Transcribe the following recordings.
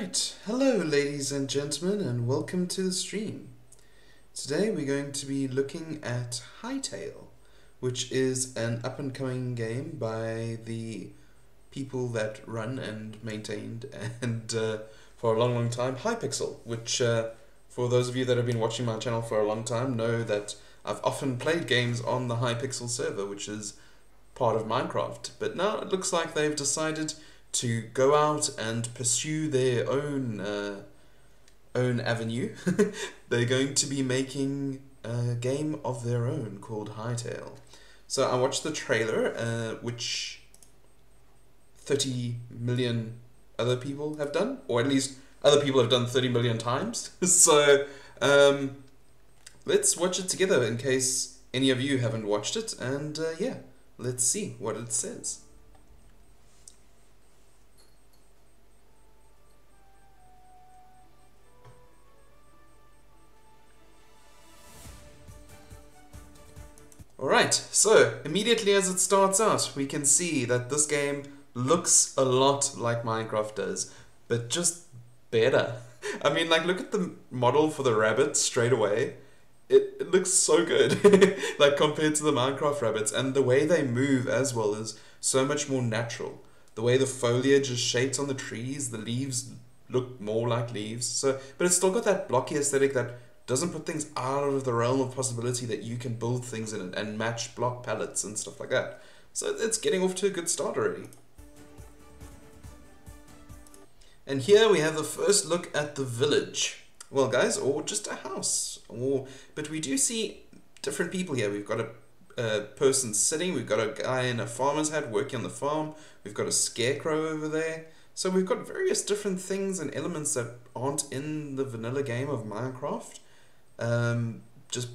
Alright, hello ladies and gentlemen and welcome to the stream. Today we're going to be looking at Hytale, which is an up-and-coming game by the people that run and maintained and for a long time Hypixel, which for those of you that have been watching my channel for a long time know that I've often played games on the Hypixel server, which is part of Minecraft, but now it looks like they've decided to go out and pursue their own avenue. They're going to be making a game of their own called Hytale. So I watched the trailer, which 30 million other people have done, or at least other people have done 30 million times. So let's watch it together in case any of you haven't watched it, and yeah, let's see what it says. Alright, so immediately as it starts out, we can see that this game looks a lot like Minecraft does, but just better. I mean, like, look at the model for the rabbit straight away. It looks so good, like, compared to the Minecraft rabbits, and the way they move as well is so much more natural. The way the foliage is shaped on the trees, the leaves look more like leaves, so, but it's still got that blocky aesthetic that doesn't put things out of the realm of possibility that you can build things in it and match block palettes and stuff like that. So it's getting off to a good start already. And here we have the first look at the village. Well guys, or just a house. But we do see different people here. We've got a person sitting, we've got a guy in a farmer's hat working on the farm, we've got a scarecrow over there. So we've got various different things and elements that aren't in the vanilla game of Minecraft. Just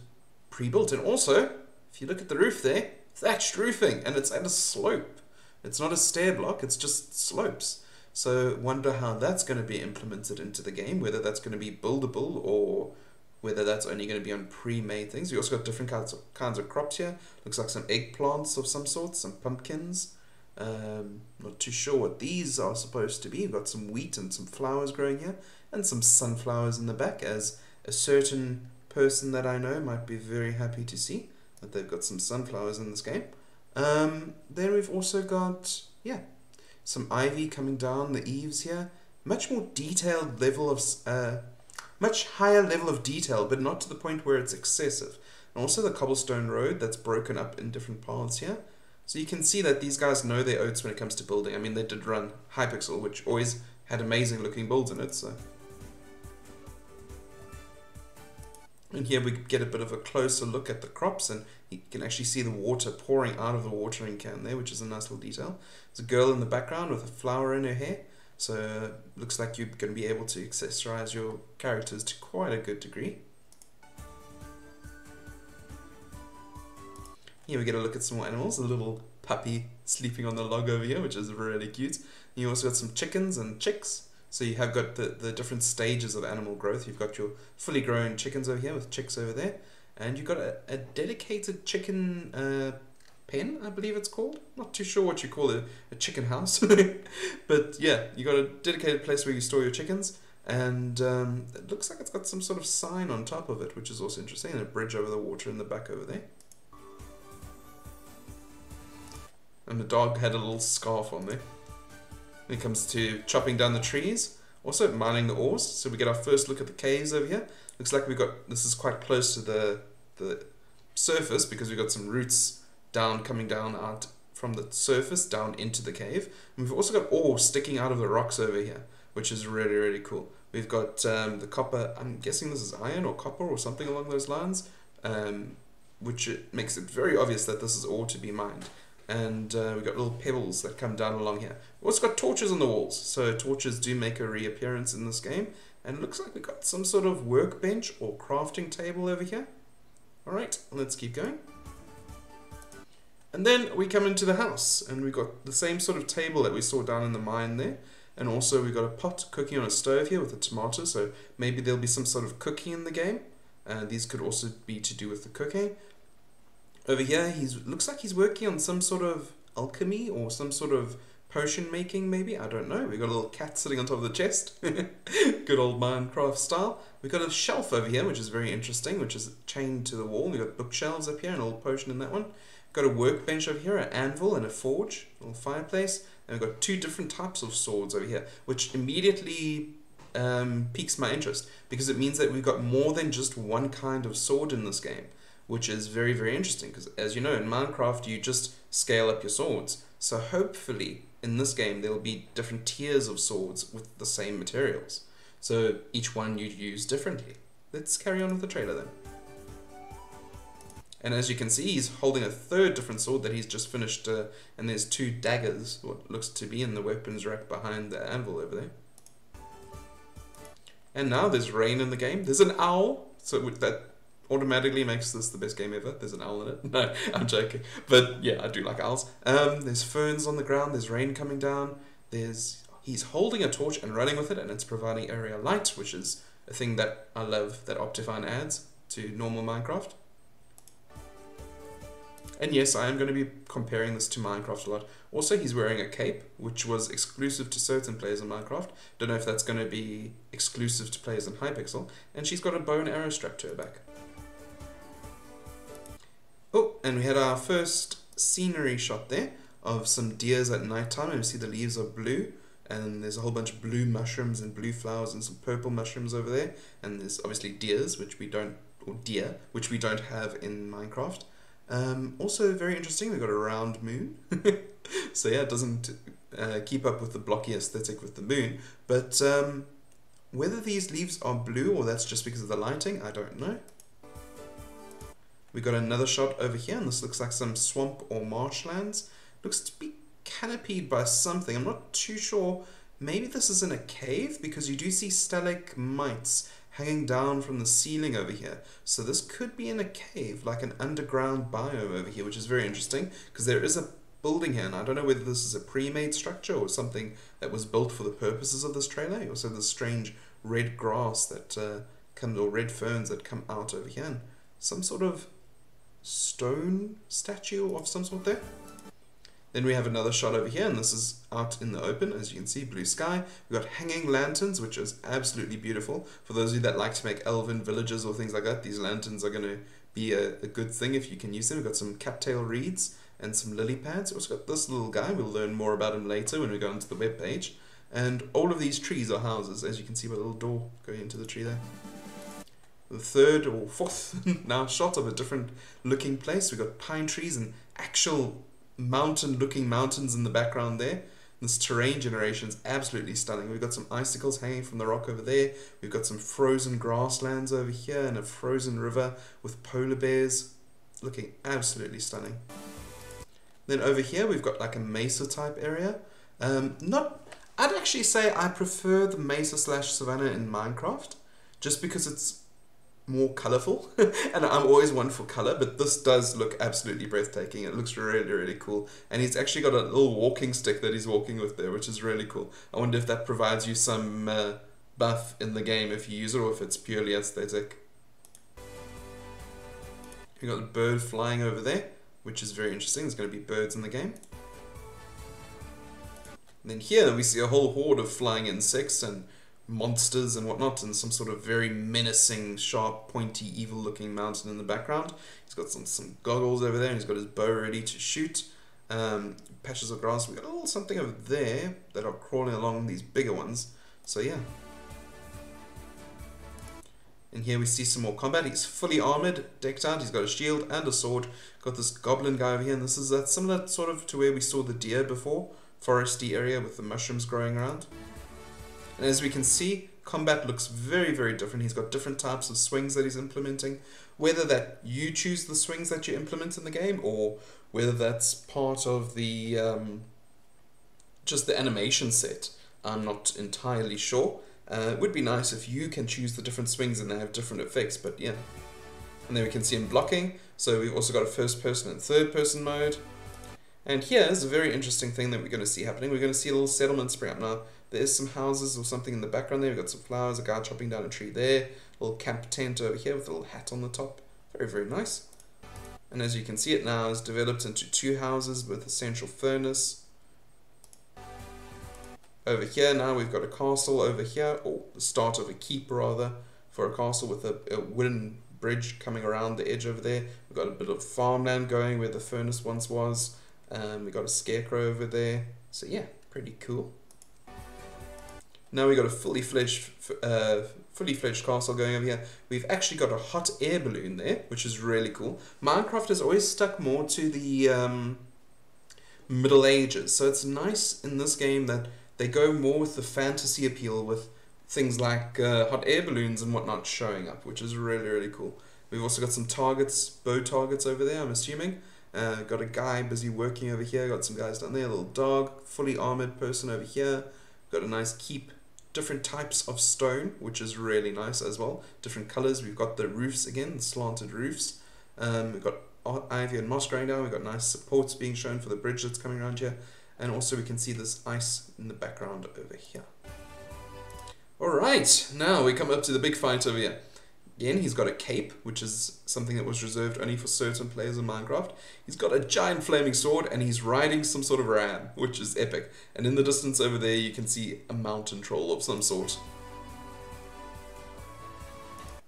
pre-built. And also, if you look at the roof there, thatched roofing, and it's at a slope. It's not a stair block, it's just slopes. So wonder how that's going to be implemented into the game, whether that's going to be buildable or whether that's only going to be on pre-made things. We also got different kinds of crops here. Looks like some eggplants of some sort, some pumpkins. Not too sure what these are supposed to be. We've got some wheat and some flowers growing here, and some sunflowers in the back, as a certain person that I know might be very happy to see that they've got some sunflowers in this game. Then we've also got, yeah, some ivy coming down the eaves here. Much more detailed level of, much higher level of detail, but not to the point where it's excessive. And also the cobblestone road that's broken up in different parts here. So you can see that these guys know their oats when it comes to building. I mean, they did run Hypixel, which always had amazing looking builds in it, so. And here we get a bit of a closer look at the crops, and you can actually see the water pouring out of the watering can there, which is a nice little detail. There's a girl in the background with a flower in her hair, so looks like you're going to be able to accessorize your characters to quite a good degree. Here we get a look at some more animals, a little puppy sleeping on the log over here, which is really cute. You also got some chickens and chicks. So you have got the different stages of animal growth. You've got your fully grown chickens over here with chicks over there. And you've got a dedicated chicken pen, I believe it's called. Not too sure what you call it, a chicken house. But yeah, you got a dedicated place where you store your chickens. And it looks like it's got some sort of sign on top of it, which is also interesting. And a bridge over the water in the back over there. And the dog had a little scarf on there. When it comes to chopping down the trees, also mining the ores. So we get our first look at the caves over here. Looks like we got, this is quite close to the surface because we've got some roots coming down out from the surface down into the cave. And we've also got ore sticking out of the rocks over here, which is really cool. We've got the copper, I'm guessing this is iron or copper or something along those lines, which makes it very obvious that this is ore to be mined. And we've got little pebbles that come down along here. We've also got torches on the walls, so torches do make a reappearance in this game. And it looks like we've got some sort of workbench or crafting table over here. Alright, let's keep going. And then we come into the house, and we've got the same sort of table that we saw down in the mine there. And also we've got a pot cooking on a stove here with a tomato, so maybe there'll be some sort of cooking in the game. These could also be to do with the cooking. Over here, looks like he's working on some sort of alchemy or some sort of potion making, maybe? I don't know. We've got a little cat sitting on top of the chest. Good old Minecraft style. We've got a shelf over here, which is very interesting, which is chained to the wall. We've got bookshelves up here, and a little potion in that one. We've got a workbench over here, an anvil and a forge, a little fireplace. And we've got two different types of swords over here, which immediately piques my interest, because it means that we've got more than just one kind of sword in this game, which is very, very interesting, because as you know, in Minecraft, you just scale up your swords. So hopefully, in this game, there'll be different tiers of swords with the same materials. So each one you'd use differently. Let's carry on with the trailer then. And as you can see, he's holding a third different sword that he's just finished, and there's two daggers, what looks to be in the weapons rack behind the anvil over there. And now there's rain in the game. There's an owl, so that automatically makes this the best game ever. There's an owl in it. No, I'm joking. But yeah, I do like owls. There's ferns on the ground. There's rain coming down. He's holding a torch and running with it, and it's providing area light, which is a thing that I love that Optifine adds to normal Minecraft. And yes, I am going to be comparing this to Minecraft a lot. Also, he's wearing a cape, which was exclusive to certain players in Minecraft. Don't know if that's going to be exclusive to players in Hypixel. And she's got a bow and arrow strapped to her back. Oh, and we had our first scenery shot there of some deers at night time. And we see the leaves are blue. And there's a whole bunch of blue mushrooms and blue flowers and some purple mushrooms over there. And there's obviously deers, which we don't have in Minecraft. Also very interesting, we've got a round moon. So yeah, it doesn't keep up with the blocky aesthetic with the moon. But whether these leaves are blue or that's just because of the lighting, I don't know. We got another shot over here, and this looks like some swamp or marshlands. Looks to be canopied by something. I'm not too sure. Maybe this is in a cave, because you do see stalagmites hanging down from the ceiling over here. So this could be in a cave, like an underground biome over here, which is very interesting, because there is a building here, and I don't know whether this is a pre-made structure or something that was built for the purposes of this trailer. You also have this strange red grass that or red ferns that come out over here, and some sort of stone statue of some sort there. Then we have another shot over here, and this is out in the open. As you can see, blue sky. We've got hanging lanterns, which is absolutely beautiful. For those of you that like to make elven villages or things like that, these lanterns are going to be a good thing if you can use them. We've got some cattail reeds and some lily pads. We've also got this little guy. We'll learn more about him later when we go into the web page. And all of these trees are houses, as you can see by the little door going into the tree there. The third or fourth now shot of a different looking place. We've got pine trees and actual mountain-looking mountains in the background there. This terrain generation is absolutely stunning. We've got some icicles hanging from the rock over there. We've got some frozen grasslands over here and a frozen river with polar bears. Looking absolutely stunning. Then over here we've got like a mesa type area. I'd actually say I prefer the mesa / savanna in Minecraft, just because it's more colorful. And I'm always one for color, but this does look absolutely breathtaking. It looks really, really cool. And he's actually got a little walking stick that he's walking with there, which is really cool. I wonder if that provides you some buff in the game if you use it, or if it's purely aesthetic. You've got a bird flying over there, which is very interesting. There's going to be birds in the game. And then here we see a whole horde of flying insects and monsters and whatnot, and some sort of very menacing, sharp, pointy, evil-looking mountain in the background. He's got some goggles over there, and he's got his bow ready to shoot. Patches of grass. We've got a little something over there that are crawling along, these bigger ones. So yeah. And here we see some more combat. He's fully armored, decked out. He's got a shield and a sword. Got this goblin guy over here, and this is similar sort of to where we saw the deer before. Foresty area with the mushrooms growing around. And as we can see, combat looks very, very different. He's got different types of swings that he's implementing. Whether that you choose the swings that you implement in the game, or whether that's part of the just the animation set, I'm not entirely sure. It would be nice if you can choose the different swings and they have different effects, but yeah. And then we can see him blocking. So we've also got a first person and third person mode. And here's a very interesting thing that we're going to see happening. We're going to see a little settlement spring up. Now, there is some houses or something in the background there. We've got some flowers, a guy chopping down a tree there. A little camp tent over here with a little hat on the top. Very, very nice. And as you can see, it now is developed into 2 houses with a central furnace. Over here now we've got a castle over here, or the start of a keep rather, for a castle with a wooden bridge coming around the edge over there. We've got a bit of farmland going where the furnace once was. We've got a scarecrow over there. So yeah, pretty cool. Now we've got a fully fledged castle going over here. We've actually got a hot air balloon there, which is really cool. Minecraft has always stuck more to the Middle Ages, so it's nice in this game that they go more with the fantasy appeal with things like hot air balloons and whatnot showing up, which is really, really cool. We've also got some targets, bow targets over there, I'm assuming. Got a guy busy working over here, got some guys down there, a little dog, fully armored person over here. Got a nice keep, different types of stone, which is really nice as well. Different colors. We've got the roofs again, the slanted roofs. We've got ivy and moss growing down. We've got nice supports being shown for the bridge that's coming around here. And also we can see this ice in the background over here. Alright, now we come up to the big fight over here. Again, he's got a cape, which is something that was reserved only for certain players in Minecraft. He's got a giant flaming sword, and he's riding some sort of ram, which is epic. And in the distance over there, you can see a mountain troll of some sort.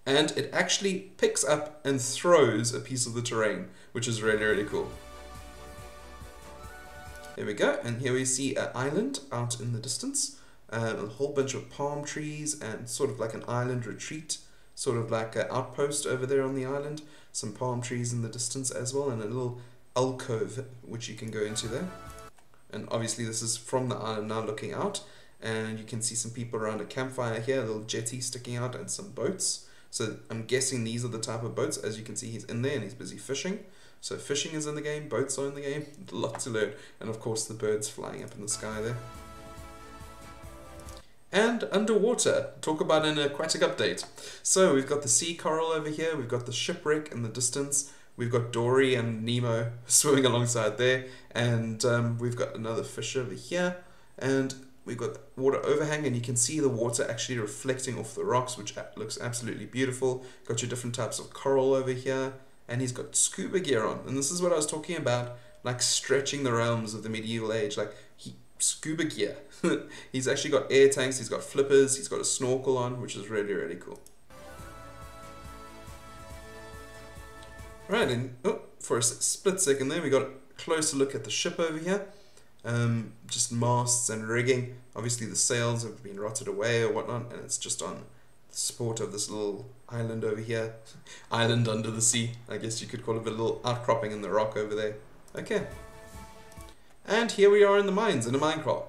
And it actually picks up and throws a piece of the terrain, which is really, really cool. There we go, and here we see an island out in the distance. A whole bunch of palm trees and sort of like an island retreat, sort of like an outpost over there on the island. Some palm trees in the distance as well, and a little alcove which you can go into there. And obviously this is from the island now looking out, and you can see some people around a campfire here, a little jetty sticking out, and some boats. So I'm guessing these are the type of boats. As you can see, he's in there and he's busy fishing. So fishing is in the game, boats are in the game, a lot to learn. And of course the birds flying up in the sky there. And underwater, talk about an aquatic update. So we've got the sea coral over here, we've got the shipwreck in the distance, we've got Dory and Nemo swimming alongside there, and we've got another fish over here, and we've got the water overhang, and you can see the water actually reflecting off the rocks, which looks absolutely beautiful. Got your different types of coral over here, and he's got scuba gear on, and this is what I was talking about, like stretching the realms of the medieval age, like scuba gear. He's actually got air tanks, he's got flippers, he's got a snorkel on, which is really, really cool. Right, and for a split second there, we got a closer look at the ship over here. Just masts and rigging. Obviously the sails have been rotted away or whatnot, and it's just on the support of this little island over here. Island under the sea, I guess you could call it, a little outcropping in the rock over there. Okay. And here we are in the mines in a minecart.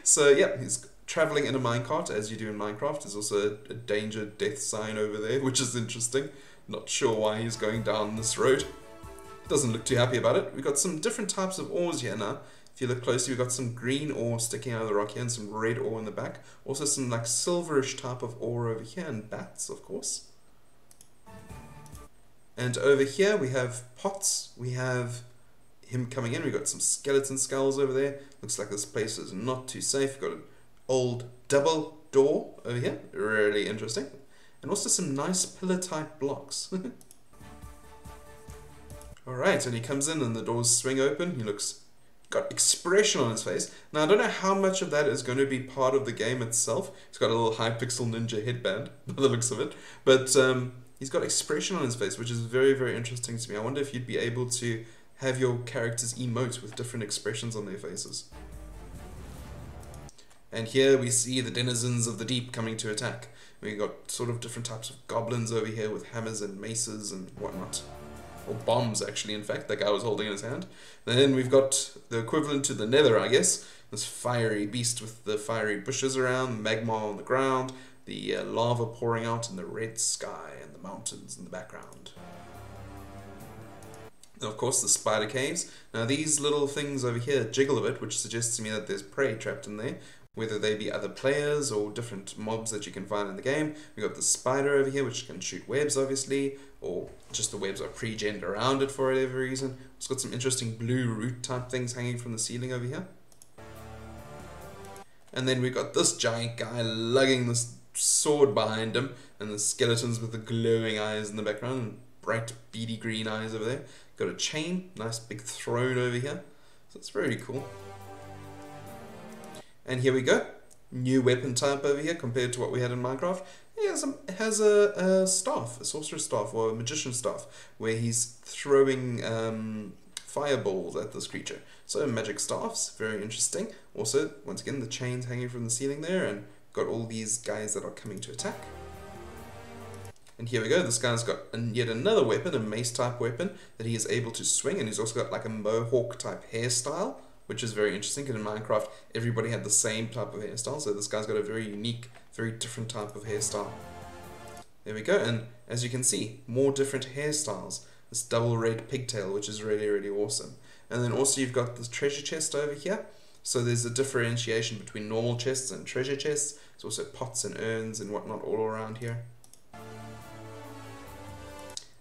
So yeah, he's traveling in a minecart as you do in Minecraft. There's also a danger death sign over there, which is interesting. Not sure why he's going down this road. Doesn't look too happy about it. We've got some different types of ores here now. If you look closely, we've got some green ore sticking out of the rock here and some red ore in the back. Also some like silverish type of ore over here, and bats, of course. And over here we have pots. We have him coming in. We've got some skeleton skulls over there. Looks like this place is not too safe. We've got an old double door over here. Really interesting. And also some nice pillar type blocks. Alright, and he comes in and the doors swing open. He looks got expression on his face. Now I don't know how much of that is going to be part of the game itself. He's got a little Hypixel Ninja headband by the looks of it. But he's got expression on his face, which is very, very interesting to me. I wonder if you'd be able to have your characters emote with different expressions on their faces. And here we see the denizens of the deep coming to attack. We got sort of different types of goblins over here with hammers and maces and whatnot. Or bombs, actually, in fact, that guy was holding in his hand. Then we've got the equivalent to the nether, I guess. This fiery beast with the fiery bushes around, magma on the ground, the lava pouring out, and the red sky and the mountains in the background. And of course, the spider caves. Now, these little things over here jiggle a bit, which suggests to me that there's prey trapped in there, whether they be other players or different mobs that you can find in the game. We've got the spider over here, which can shoot webs, obviously, or just the webs are pre-genned around it for whatever reason. It's got some interesting blue root type things hanging from the ceiling over here. And then we've got this giant guy lugging this sword behind him, and the skeletons with the glowing eyes in the background, and bright beady green eyes over there. Got a chain, nice big throne over here. So it's very cool. And here we go. New weapon type over here compared to what we had in Minecraft. It has a staff, a sorcerer's staff or a magician's staff, where he's throwing fireballs at this creature. So magic staffs, very interesting. Also, once again, the chains hanging from the ceiling there, and got all these guys that are coming to attack. And here we go, this guy's got yet another weapon, a mace type weapon, that he is able to swing, and he's also got like a mohawk type hairstyle, which is very interesting, because in Minecraft, everybody had the same type of hairstyle, so this guy's got a very unique, very different type of hairstyle. There we go, and as you can see, more different hairstyles. This double red pigtail, which is really, really awesome. And then also you've got this treasure chest over here. So there's a differentiation between normal chests and treasure chests. There's also pots and urns and whatnot all around here. And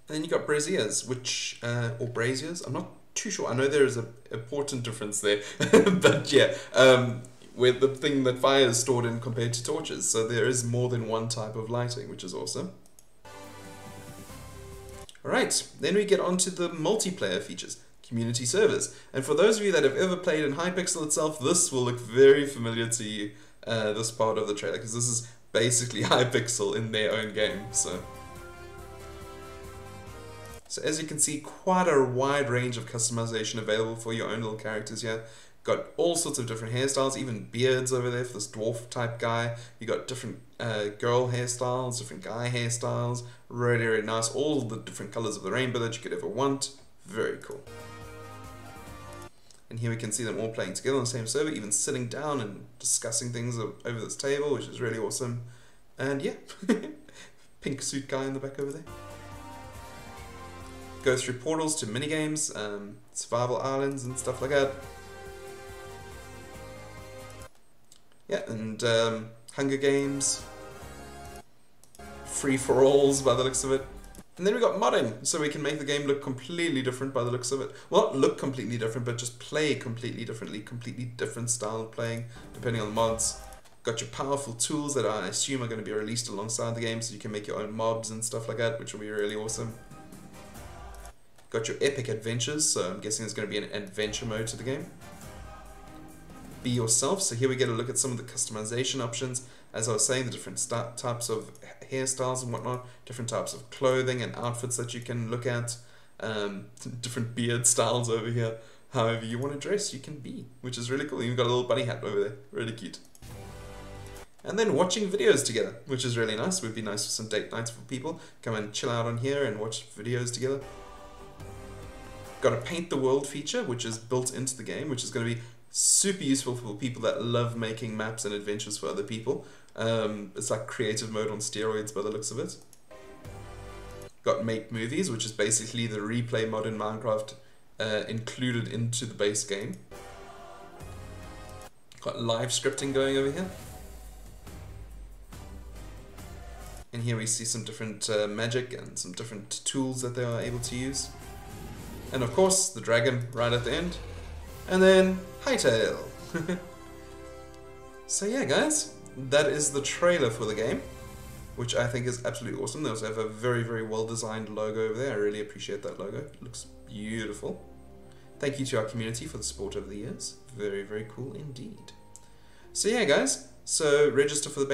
then you got braziers, which, or braziers, I'm not too sure. I know there is an important difference there, but yeah, where the thing that fire is stored in compared to torches. So there is more than one type of lighting, which is awesome. Alright, then we get on to the multiplayer features, community servers. And for those of you that have ever played in Hypixel itself, this will look very familiar to you, this part of the trailer, because this is basically Hypixel in their own game. So as you can see, quite a wide range of customization available for your own little characters here. Got all sorts of different hairstyles, even beards over there for this dwarf type guy. You got different girl hairstyles, different guy hairstyles. Really, really nice. All the different colors of the rainbow that you could ever want. Very cool. And here we can see them all playing together on the same server, even sitting down and discussing things over this table, which is really awesome. And yeah, pink suit guy in the back over there. Go through portals to minigames, survival islands and stuff like that. Yeah, and Hunger Games, free-for-alls by the looks of it. And then we got modding, so we can make the game look completely different by the looks of it. Well, not look completely different, but just play completely differently, completely different style of playing, depending on the mods. Got your powerful tools that I assume are going to be released alongside the game, so you can make your own mobs and stuff like that, which will be really awesome. Got your epic adventures, so I'm guessing there's going to be an adventure mode to the game. Be yourself, so here we get a look at some of the customization options. As I was saying, the different types of hairstyles and whatnot, different types of clothing and outfits that you can look at, different beard styles over here. However you want to dress, you can be, which is really cool. You've got a little bunny hat over there, really cute. And then watching videos together, which is really nice. Would be nice for some date nights for people. Come and chill out on here and watch videos together. Got a paint the world feature, which is built into the game, which is going to be super useful for people that love making maps and adventures for other people. It's like creative mode on steroids by the looks of it. Got make movies, which is basically the replay mod in Minecraft included into the base game. Got live scripting going over here. And here we see some different magic and some different tools that they are able to use. And of course, the dragon right at the end. And then Hytale. So yeah, guys, that is the trailer for the game, which I think is absolutely awesome. They also have a very, very well designed logo over there. I really appreciate that logo. It looks beautiful. Thank you to our community for the support over the years. Very, very cool indeed. So yeah, guys, so register for the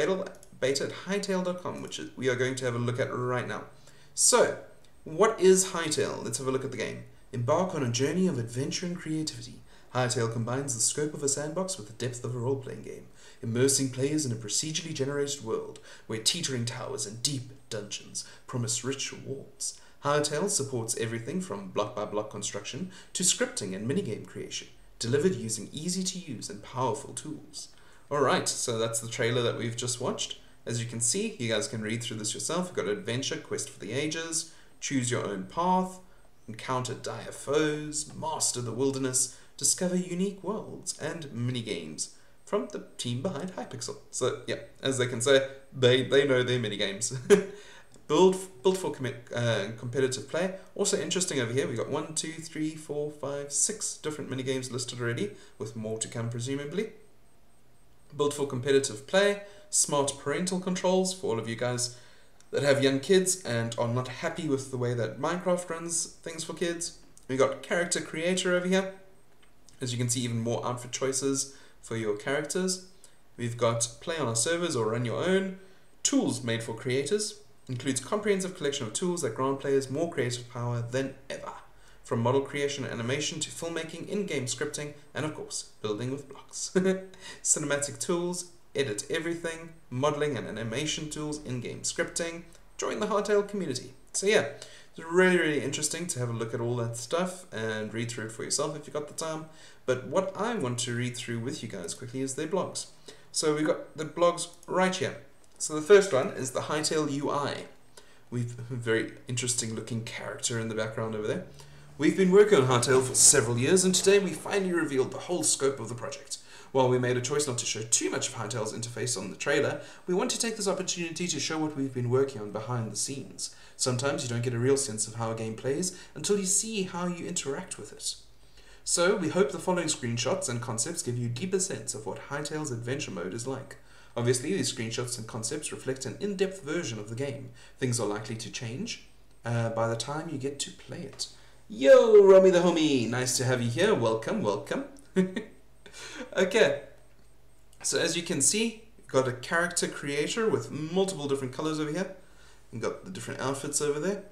beta at hytale.com, which we are going to have a look at right now. So, what is Hytale? Let's have a look at the game. Embark on a journey of adventure and creativity. Hytale combines the scope of a sandbox with the depth of a role-playing game, immersing players in a procedurally generated world where teetering towers and deep dungeons promise rich rewards. Hytale supports everything from block-by-block construction to scripting and minigame creation, delivered using easy-to-use and powerful tools. Alright, so that's the trailer that we've just watched. As you can see, you guys can read through this yourself. We've got Adventure, Quest for the Ages, Choose Your Own Path, Encounter Dire Foes, Master the Wilderness, Discover Unique Worlds, and Minigames from the team behind Hypixel. So yeah, as they can say, they know their minigames. Built for competitive play. Also interesting over here, we got 1, 2, 3, 4, 5, 6 different minigames listed already, with more to come presumably. Built for competitive play, smart parental controls for all of you guys that have young kids and are not happy with the way that Minecraft runs things for kids. We got character creator over here. As you can see, even more outfit choices for your characters. We've got play on our servers or run your own. Tools made for creators. Includes comprehensive collection of tools that grant players more creative power than ever. From model creation and animation to filmmaking, in-game scripting, and of course, building with blocks. Cinematic tools, edit everything, modeling and animation tools, in-game scripting. Join the Hytale community. So yeah, it's really, really interesting to have a look at all that stuff and read through it for yourself if you've got the time. But what I want to read through with you guys quickly is their blogs. So we've got the blogs right here. So the first one is the Hytale UI. We've a very interesting looking character in the background over there. We've been working on Hytale for several years, and today we finally revealed the whole scope of the project. While we made a choice not to show too much of Hytale's interface on the trailer, we want to take this opportunity to show what we've been working on behind the scenes. Sometimes you don't get a real sense of how a game plays until you see how you interact with it. So we hope the following screenshots and concepts give you a deeper sense of what Hytale's adventure mode is like. Obviously, these screenshots and concepts reflect an in-depth version of the game. Things are likely to change by the time you get to play it. Yo, Romy the homie, nice to have you here. Welcome, welcome. Okay, so as you can see, you've got a character creator with multiple different colors over here. You've got the different outfits over there.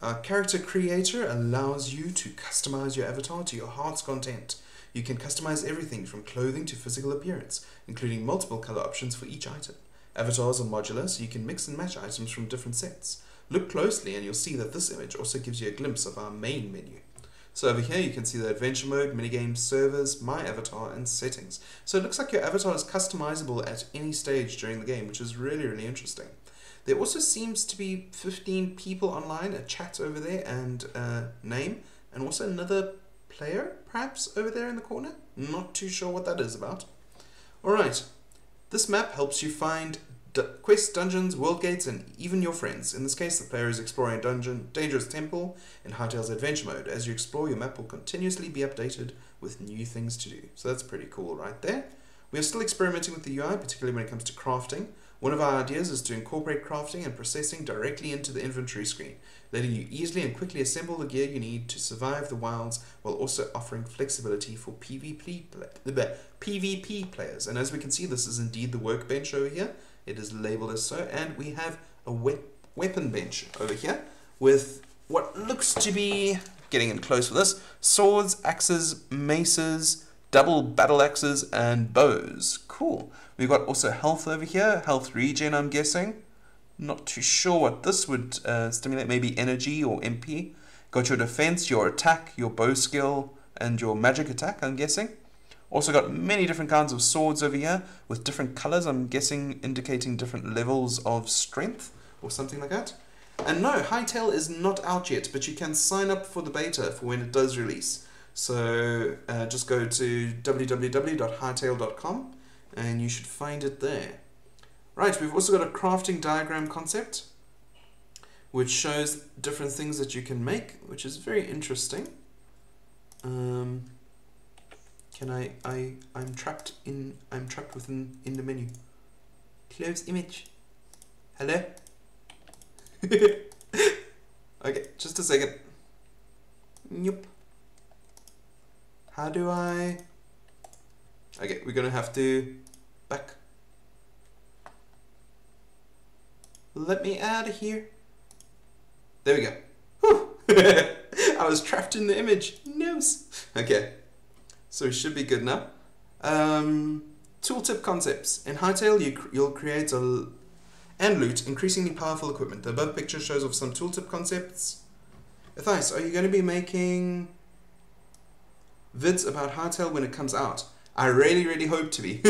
Our character creator allows you to customize your avatar to your heart's content. You can customize everything from clothing to physical appearance, including multiple color options for each item. Avatars are modular, so you can mix and match items from different sets. Look closely and you'll see that this image also gives you a glimpse of our main menu. So over here you can see the adventure mode, minigames, servers, my avatar, and settings. So it looks like your avatar is customizable at any stage during the game, which is really, really interesting. There also seems to be 15 people online, a chat over there, and a name, and also another player, perhaps, over there in the corner. Not too sure what that is about. Alright, this map helps you find quests, dungeons, world gates, and even your friends. In this case, the player is exploring a dangerous temple in Hytale's adventure mode. As you explore, your map will continuously be updated with new things to do. So that's pretty cool right there. We are still experimenting with the UI, particularly when it comes to crafting. One of our ideas is to incorporate crafting and processing directly into the inventory screen, letting you easily and quickly assemble the gear you need to survive the wilds, while also offering flexibility for PvP players. And as we can see, this is indeed the workbench over here. It is labeled as so, and we have a weapon bench over here with what looks to be, getting in close with this, swords, axes, maces, double battle axes, and bows. Cool. We've got also health over here, health regen, I'm guessing. Not too sure what this would stimulate, maybe energy or MP. Got your defense, your attack, your bow skill, and your magic attack, I'm guessing. Also got many different kinds of swords over here with different colors, I'm guessing indicating different levels of strength or something like that. And no, Hytale is not out yet, but you can sign up for the beta for when it does release. So just go to www.hytale.com and you should find it there. Right, we've also got a crafting diagram concept which shows different things that you can make, which is very interesting. I'm trapped within the menu. Close image. Hello? Okay, just a second. Nope. How do I... Okay, we're gonna have to back. Let me out of here. There we go. Whew. I was trapped in the image. Noes. Okay. So it should be good now. Tooltip concepts. In Hytale, you'll create and loot increasingly powerful equipment. The above picture shows off some tooltip concepts. Athais, are you going to be making vids about Hytale when it comes out? I really, really hope to be.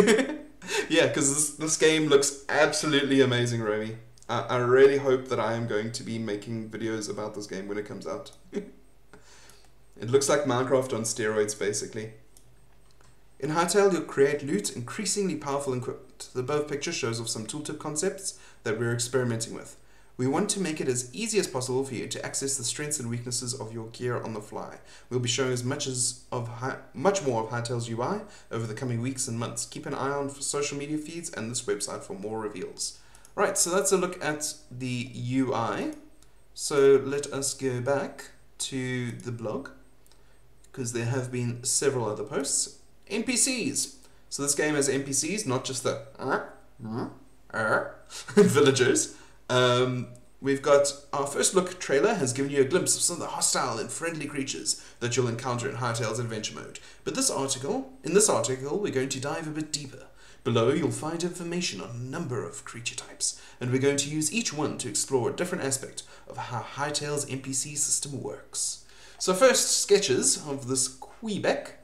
Yeah, because this game looks absolutely amazing, Romy. I really hope that I am going to be making videos about this game when it comes out. It looks like Minecraft on steroids, basically. In Hytale, you'll create loot increasingly powerful equipment. The above picture shows off some tooltip concepts that we're experimenting with. We want to make it as easy as possible for you to access the strengths and weaknesses of your gear on the fly. We'll be showing much more of Hytale's UI over the coming weeks and months. Keep an eye on for social media feeds and this website for more reveals. Right, so that's a look at the UI. So let us go back to the blog, because there have been several other posts. NPCs. So this game has NPCs, not just the villagers. We've got our first look trailer has given you a glimpse of some of the hostile and friendly creatures that you'll encounter in Hytale's adventure mode. But in this article, we're going to dive a bit deeper. Below, you'll find information on a number of creature types, and we're going to use each one to explore a different aspect of how Hytale's NPC system works. So first, sketches of this Quebec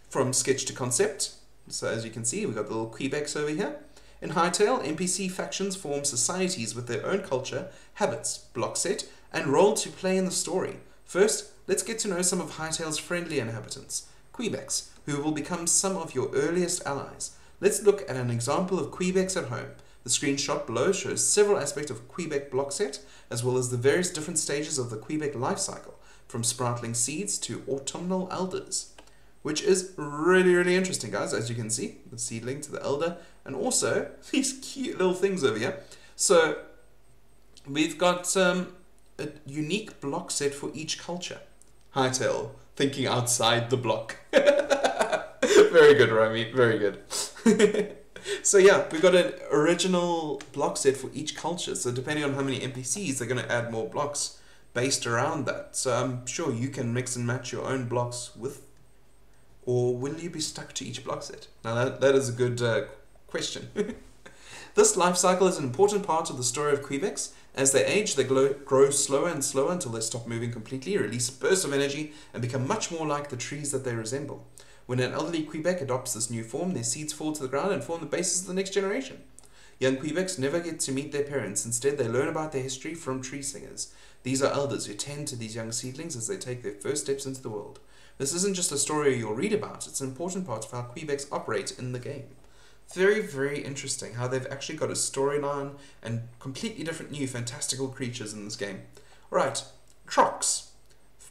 from sketch to concept. So as you can see, we've got the little Quebecs over here. In Hytale, NPC factions form societies with their own culture, habits, block set, and role to play in the story. First, let's get to know some of Hytale's friendly inhabitants, Quebecs, who will become some of your earliest allies. Let's look at an example of Quebecs at home. The screenshot below shows several aspects of Quebec block set, as well as the various different stages of the Quebec life cycle, from sproutling seeds to autumnal elders, which is really, really interesting, guys, as you can see, the seedling to the elder, and also these cute little things over here. So we've got a unique block set for each culture. Hytale, thinking outside the block. Very good, Rami, very good. So yeah, we've got an original block set for each culture. So depending on how many NPCs, they're going to add more blocks based around that. So I'm sure you can mix and match your own blocks with, or will you be stuck to each block set? Now that is a good question. This life cycle is an important part of the story of Quebecs. As they age, they grow slower and slower until they stop moving completely, release a burst of energy, and become much more like the trees that they resemble. When an elderly Quebec adopts this new form, their seeds fall to the ground and form the basis of the next generation. Young Quebecs never get to meet their parents. Instead, they learn about their history from tree singers. These are elders who tend to these young seedlings as they take their first steps into the world. This isn't just a story you'll read about, it's an important part of how Quebecs operate in the game. Very, very interesting how they've actually got a storyline and completely different new fantastical creatures in this game. Alright, Trocs,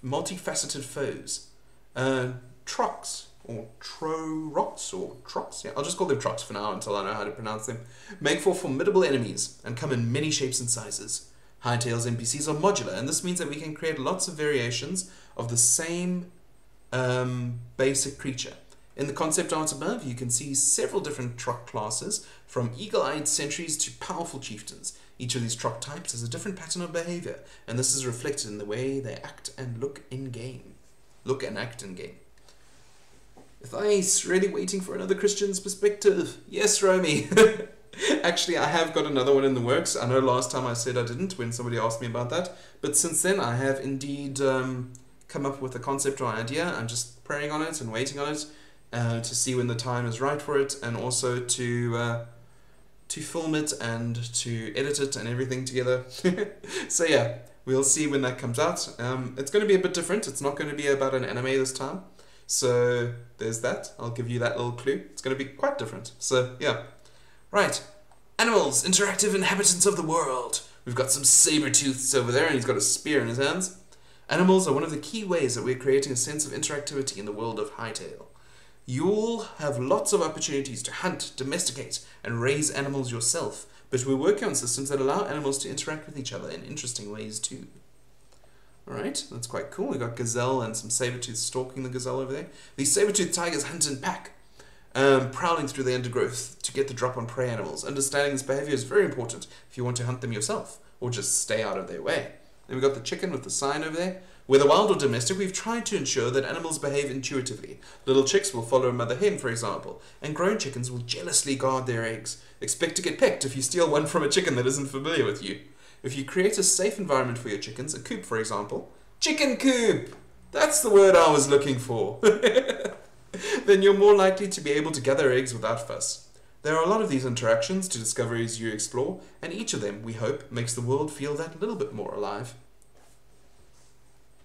multifaceted foes. Trocs, or Trorocs, or Trocs, yeah, I'll just call them Trocs for now until I know how to pronounce them, make for formidable enemies and come in many shapes and sizes. Hytale's NPCs are modular, and this means that we can create lots of variations of the same basic creature. In the concept art above, you can see several different Troc classes, from eagle-eyed sentries to powerful chieftains. Each of these Troc types has a different pattern of behavior, and this is reflected in the way they act and look in-game. Look and act in-game. Thais, really waiting for another Christian's perspective. Yes, Romy. Actually, I have got another one in the works. I know last time I said I didn't when somebody asked me about that, but since then I have indeed come up with a concept or idea. I'm just praying on it and waiting on it to see when the time is right for it, and also to film it and to edit it and everything together. So yeah, we'll see when that comes out. It's going to be a bit different. It's not going to be about an anime this time. So there's that. I'll give you that little clue. It's going to be quite different. So yeah. Right. Animals, interactive inhabitants of the world. We've got some saber-tooths over there, and he's got a spear in his hands. Animals are one of the key ways that we're creating a sense of interactivity in the world of Hytale. You'll have lots of opportunities to hunt, domesticate, and raise animals yourself, but we're working on systems that allow animals to interact with each other in interesting ways too. Alright, that's quite cool. We've got gazelle and some saber-tooth stalking the gazelle over there. These saber-tooth tigers hunt in pack, prowling through the undergrowth to get the drop on prey animals. Understanding this behavior is very important if you want to hunt them yourself, or just stay out of their way. Then we've got the chicken with the sign over there. Whether wild or domestic, we've tried to ensure that animals behave intuitively. Little chicks will follow a mother hen, for example, and grown chickens will jealously guard their eggs. Expect to get pecked if you steal one from a chicken that isn't familiar with you. If you create a safe environment for your chickens, a coop for example, chicken coop! That's the word I was looking for. Then you're more likely to be able to gather eggs without fuss. There are a lot of these interactions to discoveries you explore, and each of them, we hope, makes the world feel that little bit more alive.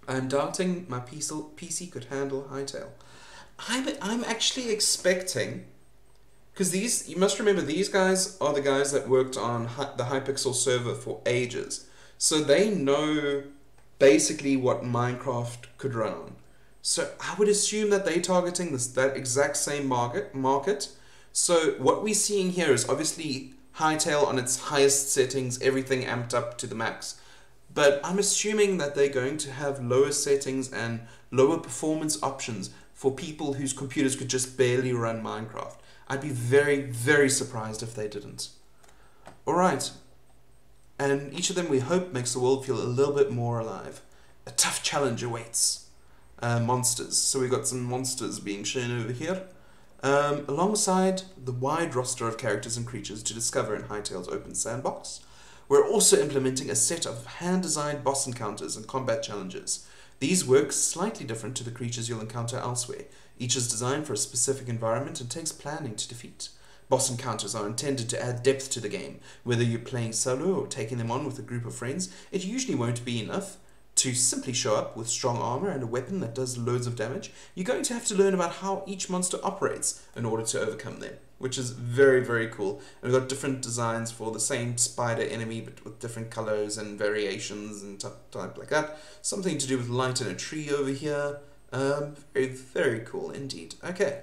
I'm doubting my PC could handle Hytale. I'm actually expecting, because these, you must remember, these guys are the guys that worked on the Hypixel server for ages. So they know basically what Minecraft could run on. So I would assume that they're targeting that exact same market. So what we're seeing here is obviously Hytale on its highest settings, everything amped up to the max. But I'm assuming that they're going to have lower settings and lower performance options for people whose computers could just barely run Minecraft. I'd be very, very surprised if they didn't. Alright, and each of them we hope makes the world feel a little bit more alive. A tough challenge awaits. Monsters. So we've got some monsters being shown over here. Alongside the wide roster of characters and creatures to discover in Hytale's open sandbox, we're also implementing a set of hand-designed boss encounters and combat challenges. These work slightly different to the creatures you'll encounter elsewhere. Each is designed for a specific environment and takes planning to defeat. Boss encounters are intended to add depth to the game. Whether you're playing solo or taking them on with a group of friends, it usually won't be enough to simply show up with strong armor and a weapon that does loads of damage. You're going to have to learn about how each monster operates in order to overcome them, which is very, very cool. And we've got different designs for the same spider enemy, but with different colors and variations and type like that. Something to do with light in a tree over here. Very, very cool indeed. Okay.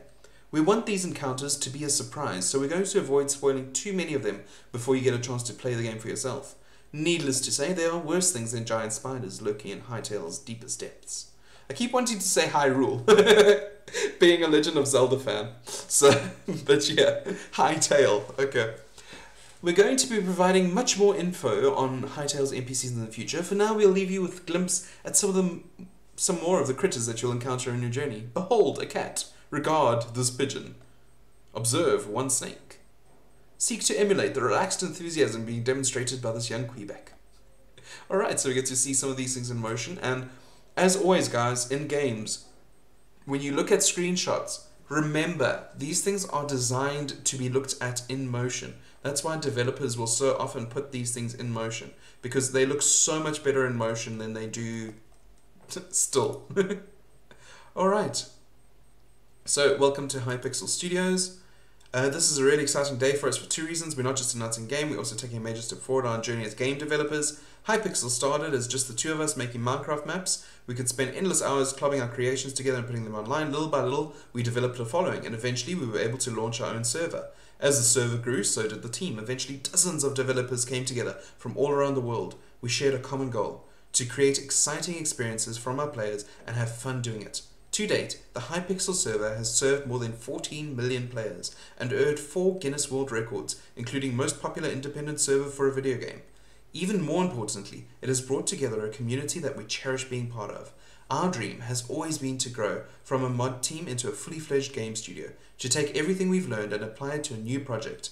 We want these encounters to be a surprise, so we're going to avoid spoiling too many of them before you get a chance to play the game for yourself. Needless to say, there are worse things than giant spiders lurking in Hytale's deepest depths. I keep wanting to say Hyrule, being a Legend of Zelda fan. So, but yeah, Hytale. Okay. We're going to be providing much more info on Hytale's NPCs in the future. For now, we'll leave you with a glimpse at some more of the critters that you'll encounter in your journey. Behold, a cat. Regard this pigeon. Observe one snake. Seek to emulate the relaxed enthusiasm being demonstrated by this young Quebec. Alright, so we get to see some of these things in motion, and as always guys, in games, when you look at screenshots, remember, these things are designed to be looked at in motion. That's why developers will so often put these things in motion, because they look so much better in motion than they do still. Alright. So, welcome to Hypixel Studios. This is a really exciting day for us for two reasons. We're not just announcing a game, we're also taking a major step forward on our journey as game developers. Hypixel started as just the two of us making Minecraft maps. We could spend endless hours clubbing our creations together and putting them online. Little by little, we developed a following, and eventually we were able to launch our own server. As the server grew, so did the team. Eventually, dozens of developers came together from all around the world. We shared a common goal: to create exciting experiences from our players and have fun doing it. To date, the Hypixel server has served more than 14 million players and earned 4 Guinness World Records, including most popular independent server for a video game. Even more importantly, it has brought together a community that we cherish being part of. Our dream has always been to grow from a mod team into a fully fledged game studio, to take everything we've learned and apply it to a new project,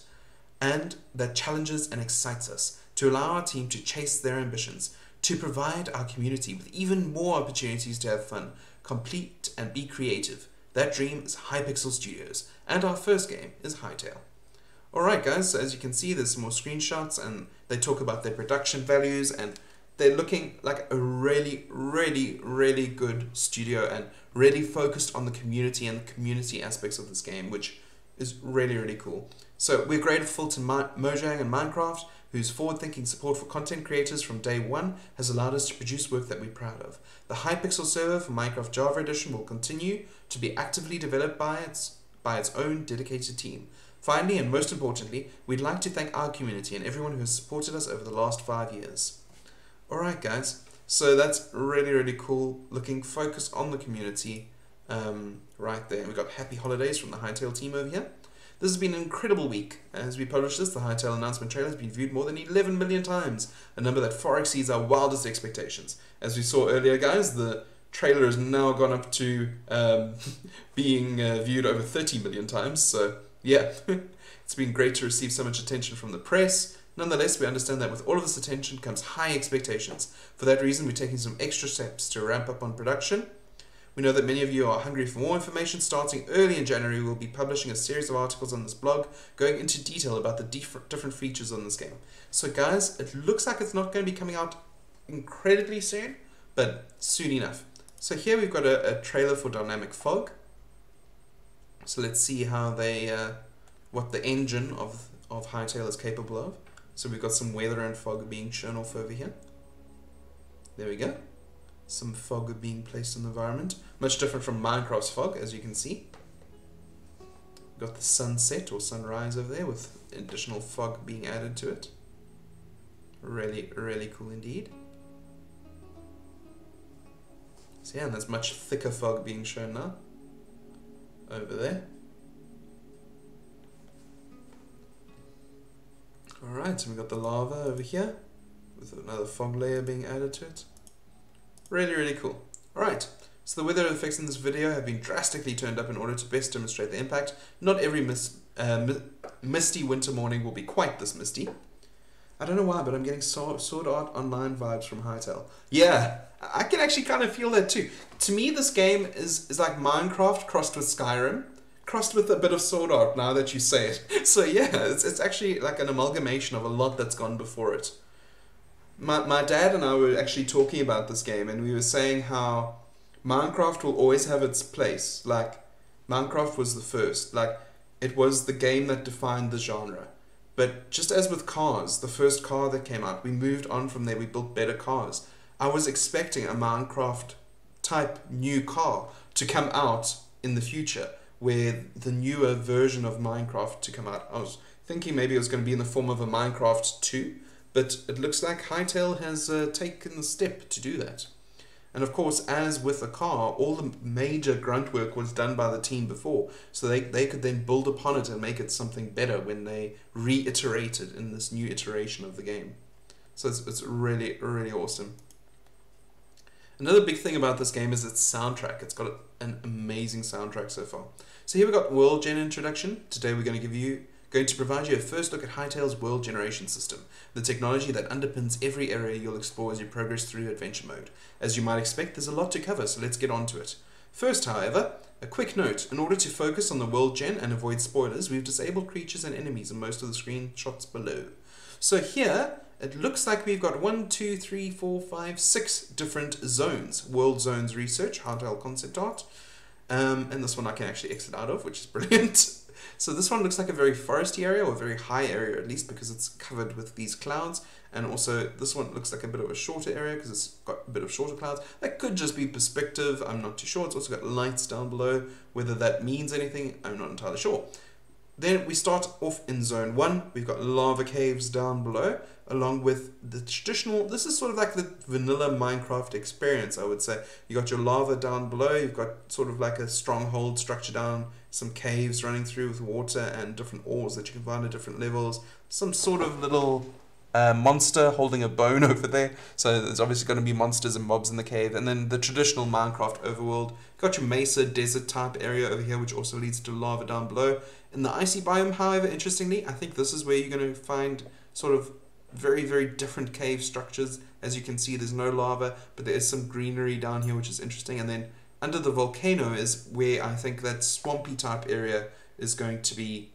and that challenges and excites us, to allow our team to chase their ambitions, to provide our community with even more opportunities to have fun, complete and be creative. That dream is Hypixel Studios, and our first game is Hytale. Alright guys, so as you can see, there's some more screenshots and they talk about their production values, and they're looking like a really, really, really good studio and really focused on the community and the community aspects of this game, which is really, really cool. So we're grateful to Mojang and Minecraft, whose forward-thinking support for content creators from day one has allowed us to produce work that we're proud of. The Hypixel server for Minecraft Java Edition will continue to be actively developed by its own dedicated team. Finally, and most importantly, we'd like to thank our community and everyone who has supported us over the last 5 years. Alright guys, so that's really, really cool looking, focus on the community right there. We've got happy holidays from the Hytale team over here. This has been an incredible week. As we publish this, the Hytale announcement trailer has been viewed more than 11 million times, a number that far exceeds our wildest expectations. As we saw earlier, guys, the trailer has now gone up to being viewed over 30 million times, so yeah, it's been great to receive so much attention from the press. Nonetheless, we understand that with all of this attention comes high expectations. For that reason, we're taking some extra steps to ramp up on production. We know that many of you are hungry for more information. Starting early in January, we'll be publishing a series of articles on this blog going into detail about the different features on this game. So guys, it looks like it's not going to be coming out incredibly soon, but soon enough. So here we've got a trailer for Dynamic Fog. So let's see how they, what the engine of Hytale is capable of. So we've got some weather and fog being shown off over here. There we go. Some fog being placed in the environment. Much different from Minecraft's fog, as you can see. Got the sunset or sunrise over there with additional fog being added to it. Really, really cool indeed. So yeah, and there's much thicker fog being shown now. Over there. Alright, and we've got the lava over here with another fog layer being added to it. Really, really cool. Alright, so the weather effects in this video have been drastically turned up in order to best demonstrate the impact. Not every misty winter morning will be quite this misty. I don't know why, but I'm getting Sword Art Online vibes from Hytale. Yeah, I can actually kind of feel that too. To me, this game is like Minecraft crossed with Skyrim, crossed with a bit of Sword Art, now that you say it. So yeah, it's actually like an amalgamation of a lot that's gone before it. My dad and I were actually talking about this game, and we were saying how Minecraft will always have its place. Like, Minecraft was the first. Like, it was the game that defined the genre. But just as with cars, the first car that came out, we moved on from there, we built better cars. I was expecting a Minecraft type new car to come out in the future, where the newer version of Minecraft to come out. I was thinking maybe it was going to be in the form of a Minecraft 2, but it looks like Hytale has taken the step to do that. And of course, as with a car, all the major grunt work was done by the team before, so they could then build upon it and make it something better when they reiterated in this new iteration of the game. So it's really, really awesome. Another big thing about this game is its soundtrack. It's got an amazing soundtrack so far. So here we've got World Gen Introduction. Today we're going to provide you a first look at Hytale's world generation system, the technology that underpins every area you'll explore as you progress through adventure mode. As you might expect, there's a lot to cover, so let's get on to it. First, however, a quick note. In order to focus on the world gen and avoid spoilers, we've disabled creatures and enemies in most of the screenshots below. So here, it looks like we've got 6 different zones. World Zones Research, Hytale Concept Art. And this one I can actually exit out of, which is brilliant. So this one looks like a very foresty area, or a very high area at least, because it's covered with these clouds. And also this one looks like a bit of a shorter area because it's got a bit of shorter clouds. That could just be perspective, I'm not too sure. It's also got lights down below. Whether that means anything, I'm not entirely sure. Then we start off in zone 1. We've got lava caves down below, along with the traditional, this is sort of like the vanilla Minecraft experience, I would say. You got your lava down below, you've got sort of like a stronghold structure down, some caves running through with water and different ores that you can find at different levels. Some sort of little monster holding a bone over there. So there's obviously going to be monsters and mobs in the cave. And then the traditional Minecraft overworld. Got your mesa desert type area over here, which also leads to lava down below. In the icy biome, however, interestingly, I think this is where you're going to find sort of very, very different cave structures. As you can see, there's no lava, but there is some greenery down here, which is interesting. And then under the volcano is where I think that swampy type area is going to be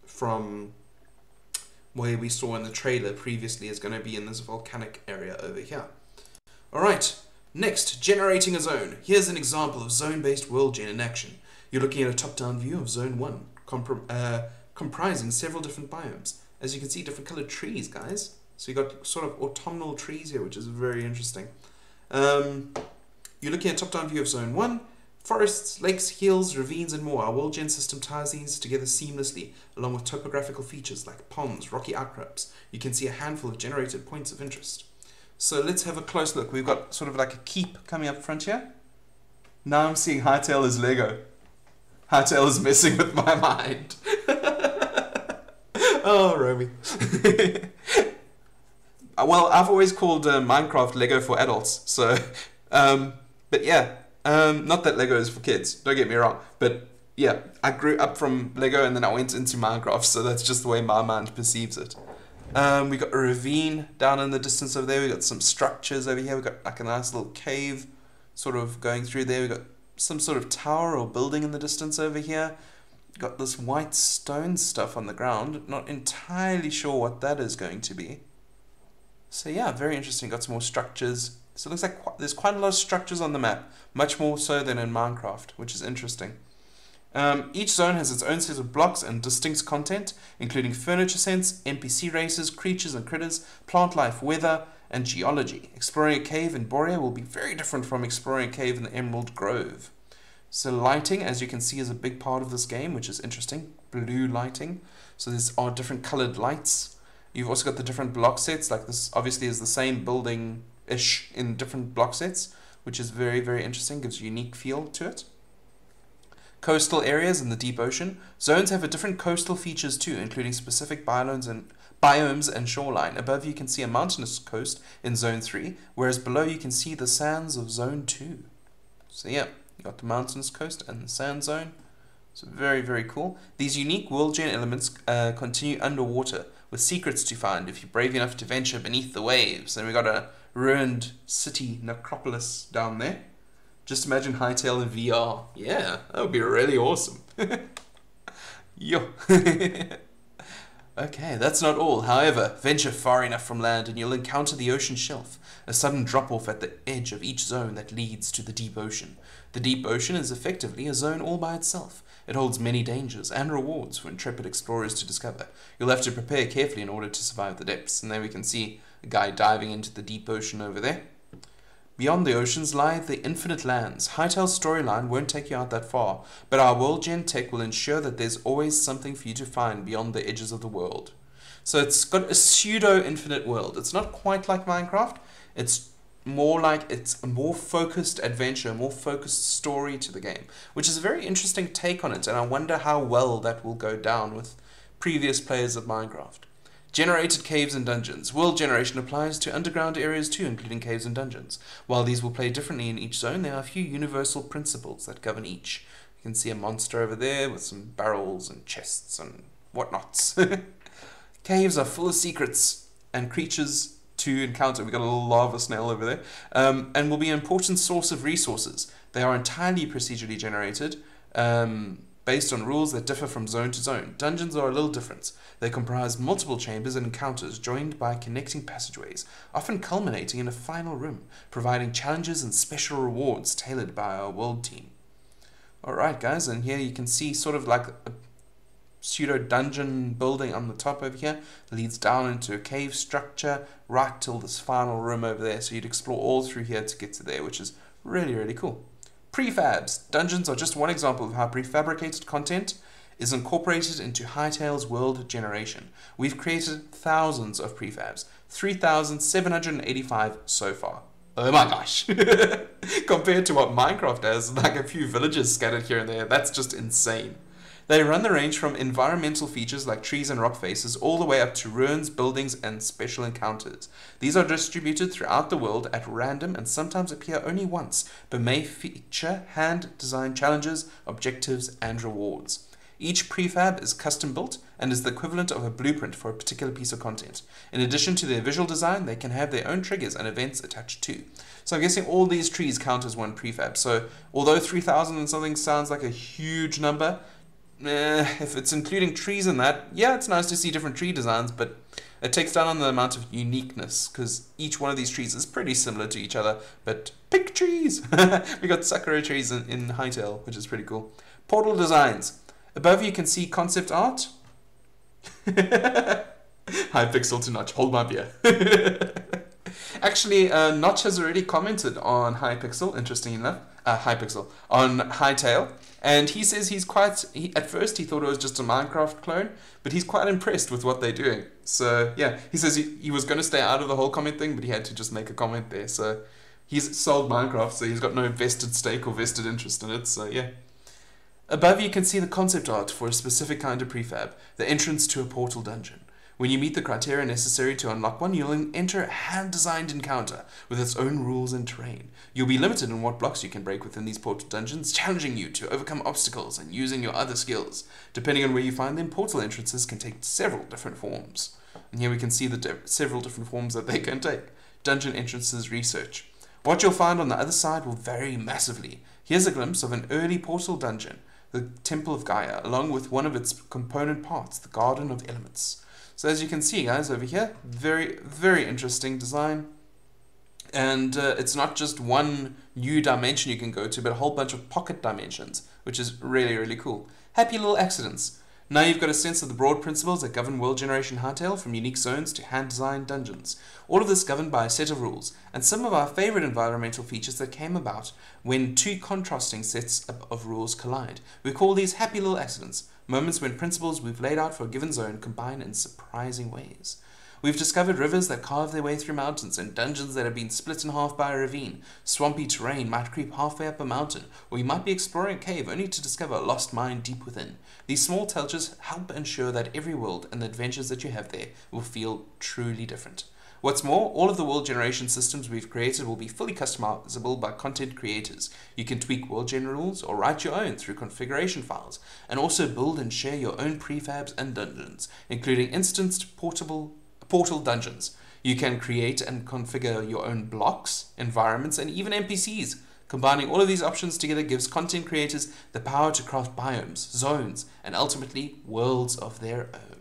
from where we saw in the trailer previously, is going to be in this volcanic area over here. Alright, next, generating a zone. Here's an example of zone-based world gen in action. You're looking at a top-down view of zone 1, comprising several different biomes. As you can see, different colored trees, guys. So you've got sort of autumnal trees here, which is very interesting. You're looking at a top-down view of zone 1, forests, lakes, hills, ravines, and more. Our world gen system ties these together seamlessly, along with topographical features like ponds, rocky outcrops. You can see a handful of generated points of interest. So let's have a close look. We've got sort of like a keep coming up front here. Now I'm seeing Hytale as Lego. Hytale is messing with my mind. Oh, Romy. Well, I've always called Minecraft Lego for adults. So, but yeah. Not that Lego is for kids, don't get me wrong, but yeah, I grew up from Lego and then I went into Minecraft, so that's just the way my mind perceives it. We got a ravine down in the distance over there, we got some structures over here, we got like a nice little cave sort of going through there, we got some sort of tower or building in the distance over here, got this white stone stuff on the ground, not entirely sure what that is going to be. So yeah, very interesting, got some more structures. So it looks like there's quite a lot of structures on the map, much more so than in Minecraft, which is interesting. Each zone has its own set of blocks and distinct content, including furniture scents, NPC races, creatures and critters, plant life, weather, and geology. Exploring a cave in Borea will be very different from exploring a cave in the Emerald Grove. So lighting, as you can see, is a big part of this game, which is interesting. Blue lighting. So there's different colored lights. You've also got the different block sets, like this obviously is the same building-ish in different block sets, which is very, very interesting, gives a unique feel to it. Coastal areas in the deep ocean. Zones have a different coastal features too, including specific biomes Biomes and shoreline. Above you can see a mountainous coast in Zone 3, whereas below you can see the sands of Zone 2. So yeah, you got the mountainous coast and the sand zone. So very, very cool. These unique world gen elements continue underwater, with secrets to find if you're brave enough to venture beneath the waves. And we got a ruined city necropolis down there. Just imagine Hytale in VR. Yeah, that would be really awesome. Yo. Okay, that's not all. However, venture far enough from land and you'll encounter the ocean shelf, a sudden drop-off at the edge of each zone that leads to the deep ocean. The deep ocean is effectively a zone all by itself. It holds many dangers and rewards for intrepid explorers to discover. You'll have to prepare carefully in order to survive the depths. And there we can see a guy diving into the deep ocean over there. Beyond the oceans lie the infinite lands. Hytale's storyline won't take you out that far, but our world gen tech will ensure that there's always something for you to find beyond the edges of the world. So it's got a pseudo-infinite world. It's not quite like Minecraft. It's more like it's a more focused adventure, a more focused story to the game, which is a very interesting take on it, and I wonder how well that will go down with previous players of Minecraft. Generated caves and dungeons. World generation applies to underground areas too, including caves and dungeons. While these will play differently in each zone, there are a few universal principles that govern each. You can see a monster over there with some barrels and chests and whatnots. Caves are full of secrets and creatures to encounter. We've got a little lava snail over there. And will be an important source of resources. They are entirely procedurally generated, based on rules that differ from zone to zone. Dungeons are a little different. They comprise multiple chambers and encounters joined by connecting passageways, often culminating in a final room, providing challenges and special rewards tailored by our world team. Alright guys, and here you can see sort of like a pseudo-dungeon building on the top over here, leads down into a cave structure, right till this final room over there, so you'd explore all through here to get to there, which is really, really cool. Prefabs. Dungeons are just one example of how prefabricated content is incorporated into Hytale's world generation. We've created thousands of prefabs, 3,785 so far. Oh my gosh. Compared to what Minecraft has, like a few villages scattered here and there, that's just insane. They run the range from environmental features like trees and rock faces all the way up to ruins, buildings, and special encounters. These are distributed throughout the world at random and sometimes appear only once, but may feature hand-designed challenges, objectives, and rewards. Each prefab is custom built and is the equivalent of a blueprint for a particular piece of content. In addition to their visual design, they can have their own triggers and events attached too. So I'm guessing all these trees count as one prefab. So although 3,000 and something sounds like a huge number, if it's including trees in that, yeah, it's nice to see different tree designs, but it takes down on the amount of uniqueness because each one of these trees is pretty similar to each other, but pick trees! We got Sakura trees in Hytale, which is pretty cool. Portal designs. Above you can see concept art. Hypixel to Notch, hold my beer. Actually, Notch has already commented on Hypixel, interesting enough, Hypixel, on Hytale, and he says at first he thought it was just a Minecraft clone, but he's quite impressed with what they're doing. So yeah, he says he was going to stay out of the whole comment thing, but he had to just make a comment there. So he's sold Minecraft, so he's got no vested stake or vested interest in it, so yeah. Above you can see the concept art for a specific kind of prefab, the entrance to a portal dungeon. When you meet the criteria necessary to unlock one, you'll enter a hand-designed encounter with its own rules and terrain. You'll be limited in what blocks you can break within these portal dungeons, challenging you to overcome obstacles and using your other skills. Depending on where you find them, portal entrances can take several different forms. And here we can see the several different forms that they can take. Dungeon entrances research. What you'll find on the other side will vary massively. Here's a glimpse of an early portal dungeon, the Temple of Gaia, along with one of its component parts, the Garden of Elements. So as you can see, guys, over here, very, very interesting design. And it's not just one new dimension you can go to, but a whole bunch of pocket dimensions, which is really, really cool. Happy little accidents. Now you've got a sense of the broad principles that govern world generation Hytale, from unique zones to hand-designed dungeons. All of this governed by a set of rules, and some of our favorite environmental features that came about when two contrasting sets of rules collide. We call these happy little accidents, moments when principles we've laid out for a given zone combine in surprising ways. We've discovered rivers that carve their way through mountains and dungeons that have been split in half by a ravine. Swampy terrain might creep halfway up a mountain, or you might be exploring a cave only to discover a lost mine deep within. These small touches help ensure that every world and the adventures that you have there will feel truly different. What's more, all of the world generation systems we've created will be fully customizable by content creators. You can tweak world gen rules or write your own through configuration files, and also build and share your own prefabs and dungeons, including instanced portal dungeons. You can create and configure your own blocks, environments, and even NPCs. Combining all of these options together gives content creators the power to craft biomes, zones, and ultimately worlds of their own.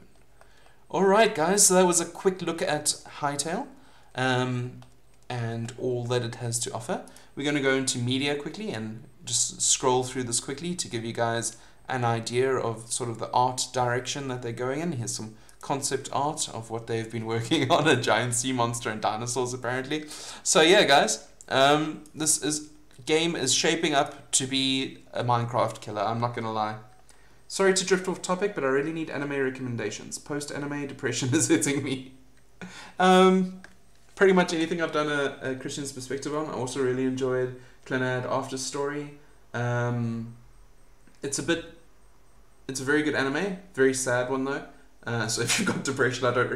Alright guys, so that was a quick look at Hytale and all that it has to offer. We're going to go into media quickly and just scroll through this quickly to give you guys an idea of sort of the art direction that they're going in. Here's some concept art of what they've been working on, a giant sea monster and dinosaurs apparently. So yeah guys, this game is shaping up to be a Minecraft killer, I'm not going to lie. Sorry to drift off topic, but I really need anime recommendations. Post-anime depression is hitting me. Pretty much anything I've done a Christian's perspective on. I also really enjoyed Clannad After Story. It's a very good anime. Very sad one though. So if you've got depression, I don't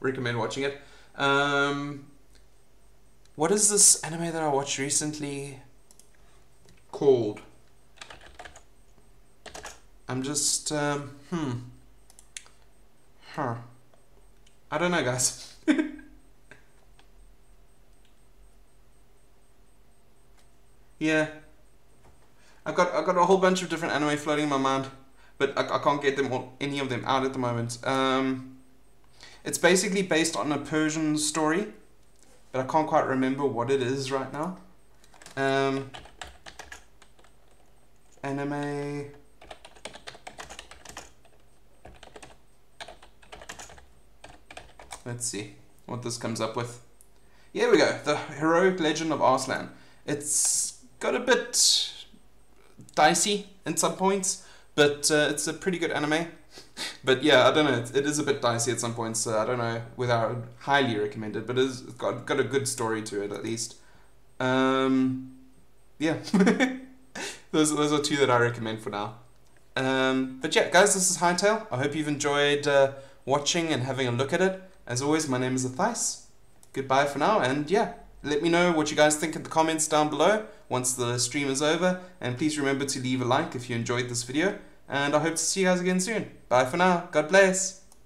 recommend watching it. What is this anime that I watched recently called? I'm just, I don't know, guys. Yeah. I've got a whole bunch of different anime floating in my mind, but I can't get any of them out at the moment. It's basically based on a Persian story, but I can't quite remember what it is right now. Anime... Let's see what this comes up with. Here we go. The Heroic Legend of Arslan. It's got a bit dicey in some points, but it's a pretty good anime. But yeah, I don't know. It is a bit dicey at some points. So I don't know whether I would highly recommend it, but it's got a good story to it at least. Yeah. those are two that I recommend for now. But yeah, guys, this is Hytale. I hope you've enjoyed watching and having a look at it. As always, my name is Hytale. Goodbye for now, and yeah, let me know what you guys think in the comments down below once the stream is over, and please remember to leave a like if you enjoyed this video, and I hope to see you guys again soon. Bye for now. God bless.